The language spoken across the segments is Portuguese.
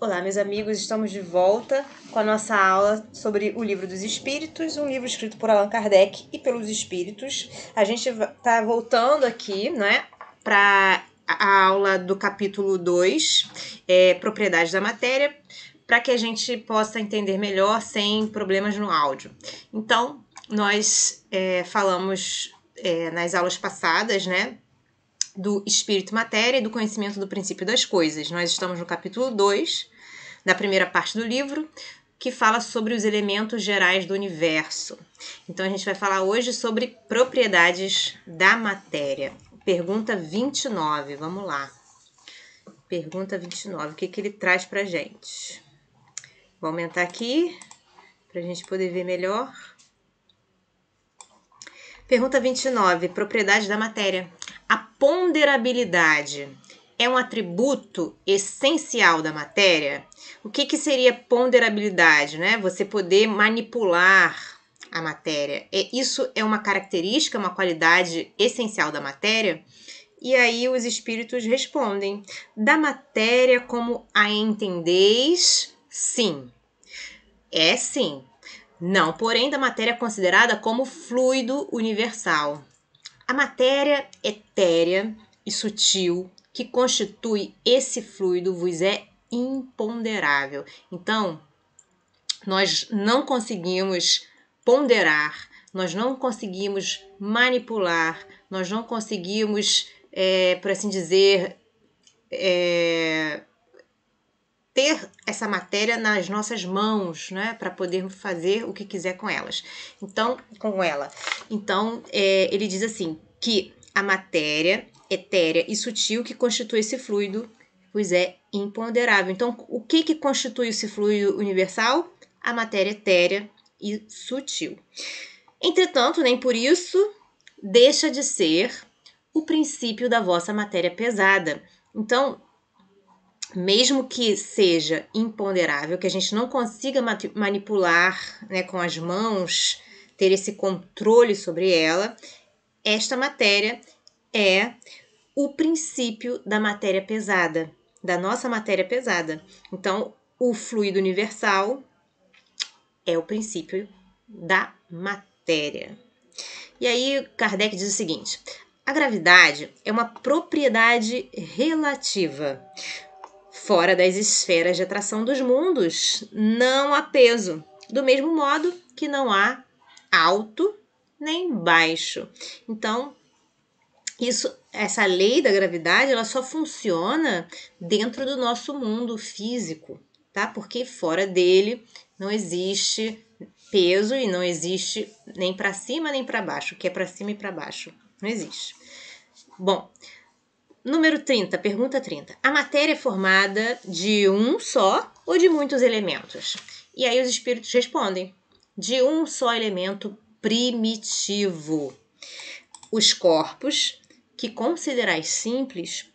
Olá, meus amigos, estamos de volta com a nossa aula sobre o Livro dos Espíritos, um livro escrito por Allan Kardec e pelos Espíritos. A gente está voltando aqui, né, para a aula do capítulo 2, Propriedades da Matéria, para que a gente possa entender melhor sem problemas no áudio. Então, nós falamos nas aulas passadas, né, do espírito e matéria e do conhecimento do princípio das coisas. Nós estamos no capítulo 2, da primeira parte do livro, que fala sobre os elementos gerais do universo. Então, a gente vai falar hoje sobre propriedades da matéria. Pergunta 29, vamos lá. Pergunta 29, o que ele traz pra gente? Vou aumentar aqui, pra gente poder ver melhor. Pergunta 29, propriedades da matéria. A ponderabilidade é um atributo essencial da matéria? O que seria ponderabilidade, né? Você poder manipular a matéria. Isso é uma característica, uma qualidade essencial da matéria? E aí os espíritos respondem: da matéria como a entendeis, sim. É sim. Não, porém, da matéria considerada como fluido universal. A matéria etérea e sutil que constitui esse fluido vos é imponderável. Então, nós não conseguimos ponderar, nós não conseguimos manipular, nós não conseguimos, por assim dizer, ter essa matéria nas nossas mãos, né, para poder fazer o que quiser com elas. Então, ele diz assim que a matéria etérea e sutil que constitui esse fluido, pois é imponderável. Então, o que constitui esse fluido universal? A matéria etérea e sutil. Entretanto, nem por isso deixa de ser o princípio da vossa matéria pesada. Então, mesmo que seja imponderável, que a gente não consiga manipular, né, com as mãos, ter esse controle sobre ela, esta matéria é o princípio da matéria pesada, da nossa matéria pesada. Então, o fluido universal é o princípio da matéria. E aí, Kardec diz o seguinte: a gravidade é uma propriedade relativa. Fora das esferas de atração dos mundos, não há peso. Do mesmo modo que não há alto nem baixo. Então, essa lei da gravidade, ela só funciona dentro do nosso mundo físico, tá? Porque fora dele não existe peso e não existe nem para cima nem para baixo. O que é para cima e para baixo não existe. Bom, número 30, pergunta 30. A matéria é formada de um só ou de muitos elementos? E aí os espíritos respondem: de um só elemento primitivo. Os corpos, que considerais simples,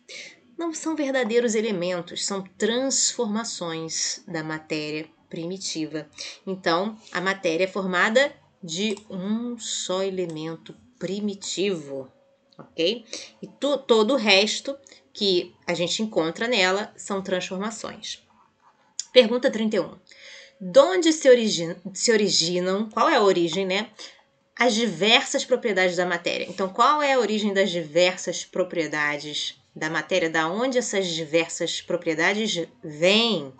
não são verdadeiros elementos, são transformações da matéria primitiva. Então, a matéria é formada de um só elemento primitivo. Ok? E todo o resto que a gente encontra nela são transformações. Pergunta 31. De onde se originam, qual é a origem, né? As diversas propriedades da matéria. Então, qual é a origem das diversas propriedades da matéria? Da onde essas diversas propriedades vêm?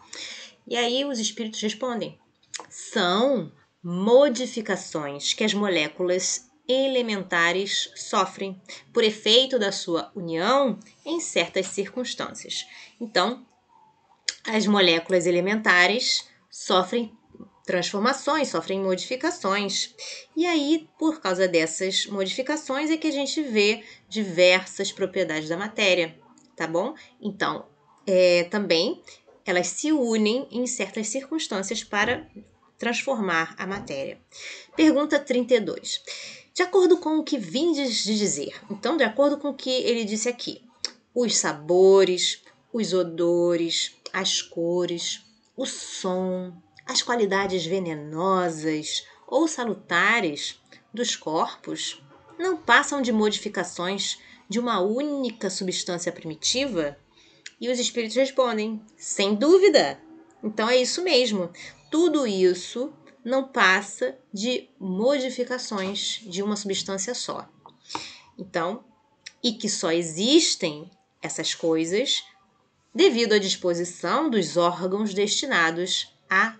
E aí os espíritos respondem: são modificações que as moléculas elementares sofrem por efeito da sua união em certas circunstâncias. Então, as moléculas elementares sofrem transformações, sofrem modificações. E aí, por causa dessas modificações, é que a gente vê diversas propriedades da matéria, tá bom? Então, também elas se unem em certas circunstâncias para transformar a matéria. Pergunta 32. De acordo com o que vindes de dizer, então, de acordo com o que ele disse aqui, os sabores, os odores, as cores, o som, as qualidades venenosas ou salutares dos corpos não passam de modificações de uma única substância primitiva? E os espíritos respondem: sem dúvida, Então é isso mesmo. Tudo isso não passa de modificações de uma substância só. Então, e que só existem essas coisas devido à disposição dos órgãos destinados a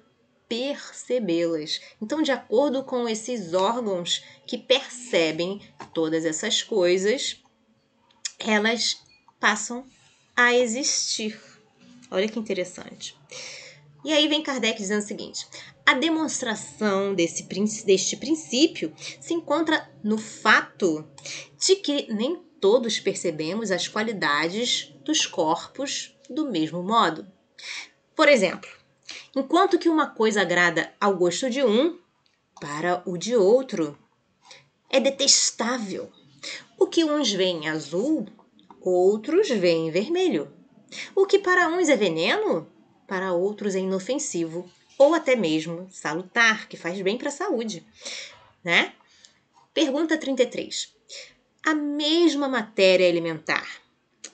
percebê-las. Então, de acordo com esses órgãos que percebem todas essas coisas, elas passam a existir. Olha que interessante. E aí vem Kardec dizendo o seguinte: a demonstração deste princípio se encontra no fato de que nem todos percebemos as qualidades dos corpos do mesmo modo. Por exemplo, enquanto que uma coisa agrada ao gosto de um, para o de outro é detestável. O que uns veem azul, outros veem vermelho. O que para uns é veneno, para outros é inofensivo, ou até mesmo salutar, que faz bem para a saúde, né? Pergunta 33. A mesma matéria elementar,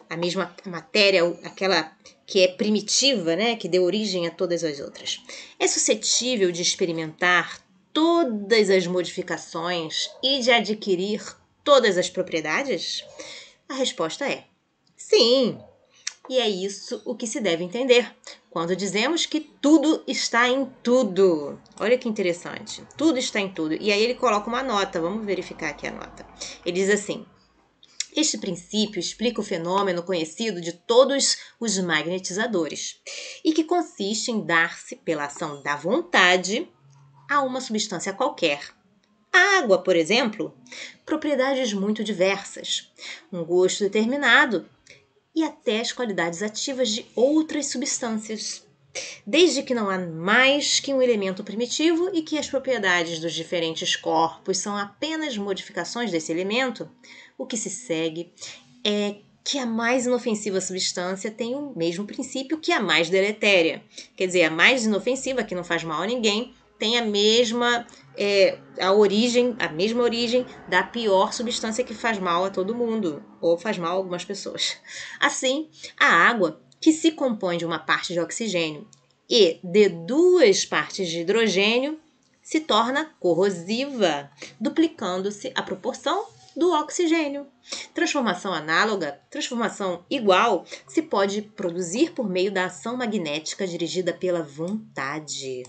a mesma matéria, aquela que é primitiva, né, que deu origem a todas as outras, é suscetível de experimentar todas as modificações e de adquirir todas as propriedades? A resposta é sim. E é isso o que se deve entender quando dizemos que tudo está em tudo. Olha que interessante. Tudo está em tudo. E aí ele coloca uma nota. Vamos verificar aqui a nota. Ele diz assim: este princípio explica o fenômeno conhecido de todos os magnetizadores e que consiste em dar-se, pela ação da vontade, a uma substância qualquer. A água, por exemplo, propriedades muito diversas, um gosto determinado e até as qualidades ativas de outras substâncias, desde que não há mais que um elemento primitivo e que as propriedades dos diferentes corpos são apenas modificações desse elemento, o que se segue é que a mais inofensiva substância tem o mesmo princípio que a mais deletéria. Quer dizer, a mais inofensiva, que não faz mal a ninguém, tem a mesma origem da pior substância que faz mal a todo mundo, ou faz mal a algumas pessoas. Assim, a água, que se compõe de uma parte de oxigênio e de 2 partes de hidrogênio, se torna corrosiva, duplicando-se a proporção do oxigênio. Transformação análoga, transformação igual, se pode produzir por meio da ação magnética dirigida pela vontade.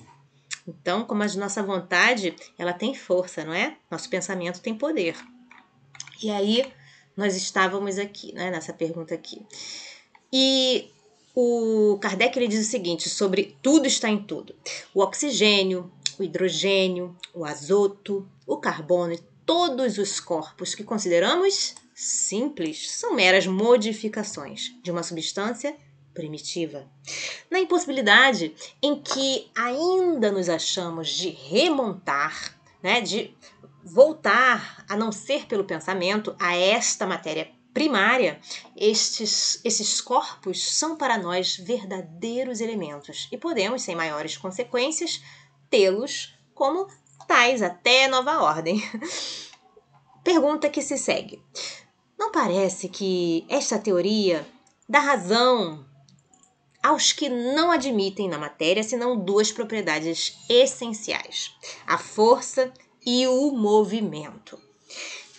Então, como a nossa vontade, ela tem força, não é? Nosso pensamento tem poder. E aí, nós estávamos aqui, né, nessa pergunta aqui. E o Kardec ele diz o seguinte sobre tudo está em tudo. O oxigênio, o hidrogênio, o azoto, o carbono e todos os corpos que consideramos simples são meras modificações de uma substância primitiva. Na impossibilidade em que ainda nos achamos de remontar, né, de voltar a não ser pelo pensamento a esta matéria primária, esses corpos são para nós verdadeiros elementos e podemos, sem maiores consequências, tê-los como tais até nova ordem. Pergunta que se segue. Não parece que esta teoria dá razão aos que não admitem na matéria senão 2 propriedades essenciais: a força e o movimento,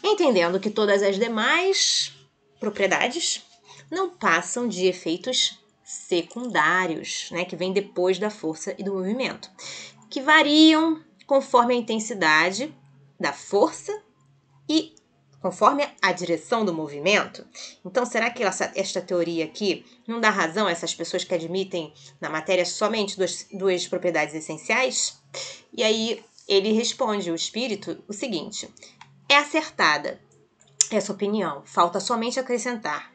entendendo que todas as demais propriedades não passam de efeitos secundários, né, que vêm depois da força e do movimento, que variam conforme a intensidade da força e conforme a direção do movimento. Então, será que esta teoria aqui não dá razão a essas pessoas que admitem na matéria somente 2 propriedades essenciais? E aí ele responde, o espírito, o seguinte: é acertada essa opinião, falta somente acrescentar.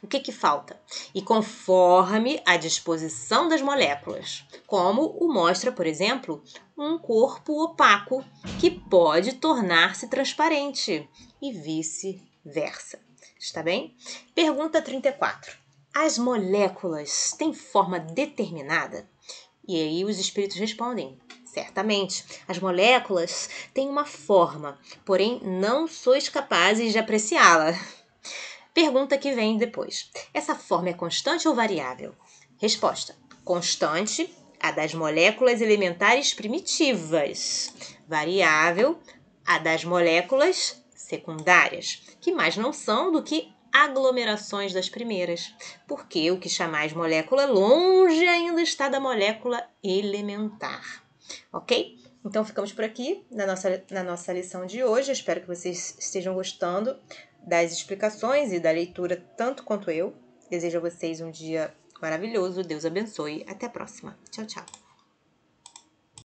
O que falta? E conforme a disposição das moléculas, como o mostra, por exemplo, um corpo opaco que pode tornar-se transparente e vice-versa. Está bem? Pergunta 34. As moléculas têm forma determinada? E aí os espíritos respondem: certamente, as moléculas têm uma forma, porém não sois capazes de apreciá-la. Pergunta que vem depois. Essa forma é constante ou variável? Resposta: constante, a das moléculas elementares primitivas. Variável, a das moléculas secundárias, que mais não são do que aglomerações das primeiras, porque o que chamais molécula longe ainda está da molécula elementar. Ok? Então, ficamos por aqui na nossa lição de hoje. Eu espero que vocês estejam gostando das explicações e da leitura tanto quanto eu. Desejo a vocês um dia maravilhoso. Deus abençoe. Até a próxima. Tchau, tchau.